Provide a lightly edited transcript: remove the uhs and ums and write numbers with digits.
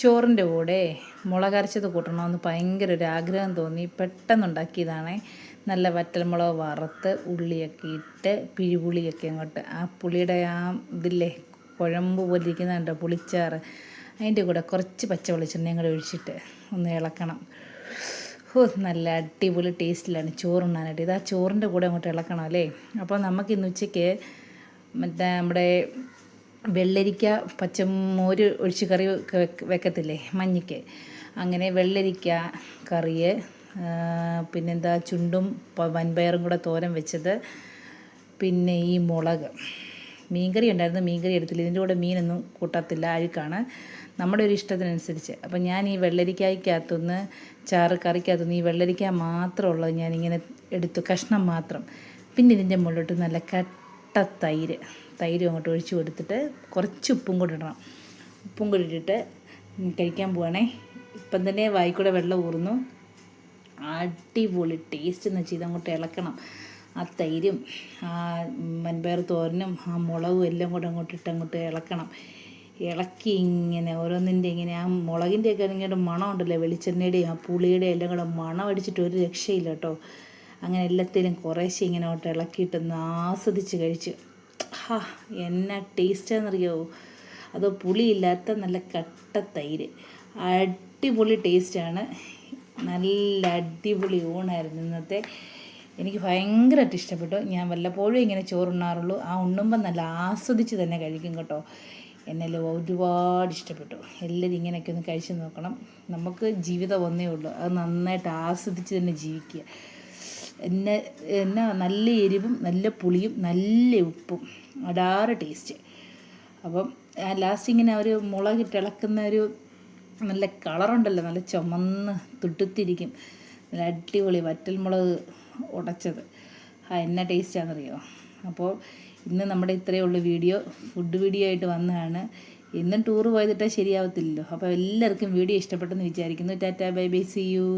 ചോറിൻ്റെ കൂടെ മുളകരച്ചത് കൂട്ടണമെന്ന് ഭയങ്കര ഒരു ആഗ്രഹം തോന്നി. പെട്ടെന്നുണ്ടാക്കിയതാണ്. നല്ല വറ്റൽമുളക് വറുത്ത് ഉള്ളിയൊക്കെ ഇട്ട് പിഴിപുളിയൊക്കെ അങ്ങോട്ട് ആ പുളിയുടെ ആ ഇതില്ലേ കുഴമ്പ് പോലെ ഇരിക്കുന്നുണ്ടോ പുളിച്ചാറ്, അതിൻ്റെ കൂടെ കുറച്ച് പച്ച വെളിച്ചെണ്ണയും കൂടെ ഒഴിച്ചിട്ട് ഒന്ന് ഇളക്കണം. നല്ല അടിപൊളി ടേസ്റ്റിലാണ് ചോറുണ്ണാനായിട്ട്. ഇത് ആ ചോറിൻ്റെ കൂടെ അങ്ങോട്ട് ഇളക്കണം അല്ലേ. അപ്പോൾ നമുക്കിന്ന് ഉച്ചയ്ക്ക് നമ്മുടെ വെള്ളരിക്ക പച്ചമോര് ഒഴിച്ച് കറി വെക്കത്തില്ലേ മഞ്ഞയ്ക്ക്, അങ്ങനെ വെള്ളരിക്ക കറി, പിന്നെന്താ ചുണ്ടും വൻപയറും കൂടെ തോരൻ വെച്ചത്, പിന്നെ ഈ മുളക് മീൻകറി ഉണ്ടായിരുന്നു. മീൻകറി എടുത്തില്ല, ഇതിൻ്റെ കൂടെ മീനൊന്നും കൂട്ടത്തില്ല, അഴുക്കാണ്, നമ്മുടെ ഒരു ഇഷ്ടത്തിനനുസരിച്ച്. അപ്പം ഞാൻ ഈ വെള്ളരിക്കായ്ക്കകത്തുനിന്ന് കറിക്കകത്തുനിന്ന് ഈ വെള്ളരിക്ക മാത്രമുള്ളത് ഞാനിങ്ങനെ എടുത്തു, കഷ്ണം മാത്രം. പിന്നെ ഇതിൻ്റെ മുകളിലോട്ട് നല്ല കട്ട തൈരും അങ്ങോട്ട് ഒഴിച്ച് കൊടുത്തിട്ട് കുറച്ച് ഉപ്പും കൂടി ഇടണം. ഉപ്പും കൂടി ഇട്ടിട്ട് കഴിക്കാൻ പോവാണേ. ഇപ്പം തന്നെ വായിക്കൂടെ വെള്ളം ഊറുന്നു. അടിപൊളി ടേസ്റ്റ് എന്ന് വെച്ചാൽ ഇതങ്ങോട്ട് ഇളക്കണം. ആ തൈരും ആ വൻപയർ തോരനും ആ മുളകും എല്ലാം കൂടെ അങ്ങോട്ട് ഇളക്കണം. ഇളക്കി ഇങ്ങനെ ഓരോന്നിൻ്റെ ഇങ്ങനെ ആ മുളകിൻ്റെയൊക്കെ ഇങ്ങനെ മണം ഉണ്ടല്ലോ, വെളിച്ചെണ്ണയുടെയും ആ പുളിയുടെയും എല്ലാം കൂടെ മണം അടിച്ചിട്ട് ഒരു രക്ഷയില്ല കേട്ടോ. അങ്ങനെ എല്ലാത്തിലും കുറേശ്ശെ ഇങ്ങനെ അങ്ങോട്ട് ഇളക്കിയിട്ടൊന്ന് ആസ്വദിച്ച് കഴിച്ച് എന്നാ ടേസ്റ്റാണെന്നറിയോ. അതോ പുളിയില്ലാത്ത നല്ല കട്ട തൈര്, അടിപൊളി ടേസ്റ്റാണ്. നല്ല അടിപൊളി ഊണായിരുന്നു ഇന്നത്തെ. എനിക്ക് ഭയങ്കരമായിട്ട് ഇഷ്ടപ്പെട്ടു. ഞാൻ വല്ലപ്പോഴും ഇങ്ങനെ ചോറുണ്ണാറുള്ളൂ. ആ ഉണ്ണുമ്പം നല്ല ആസ്വദിച്ച് തന്നെ കഴിക്കും കേട്ടോ. എന്നെല്ലാം ഒരുപാട് ഇഷ്ടപ്പെട്ടു. എല്ലാവരും ഇങ്ങനെയൊക്കെ ഒന്ന് കഴിച്ച് നോക്കണം. നമുക്ക് ജീവിതം ഒന്നേ ഉള്ളൂ, അത് നന്നായിട്ട് ആസ്വദിച്ച് തന്നെ ജീവിക്കുക. എന്നാ നല്ല എരിവും നല്ല പുളിയും നല്ല ഉപ്പും അടാറ് ടേസ്റ്റ്. അപ്പം ലാസ്റ്റ് ഇങ്ങനെ ഒരു മുളകിട്ട് ഇളക്കുന്ന ഒരു നല്ല കളറുണ്ടല്ലോ, നല്ല ചുമന്ന് തുടുത്തിരിക്കും. നല്ല അടിപൊളി വറ്റൽമുളക് ഉടച്ചത്, എന്നാ ടേസ്റ്റാണെന്നറിയോ. അപ്പോൾ ഇന്ന് നമ്മുടെ ഇത്രയേ ഉള്ളൂ വീഡിയോ, ഫുഡ് വീഡിയോ ആയിട്ട് വന്നതാണ്. ഇന്നും ടൂറ് പോയതിട്ടാൽ ശരിയാവത്തില്ലല്ലോ. അപ്പോൾ എല്ലാവർക്കും വീഡിയോ ഇഷ്ടപ്പെട്ടെന്ന് വിചാരിക്കുന്നു. Tata bye bye, see U.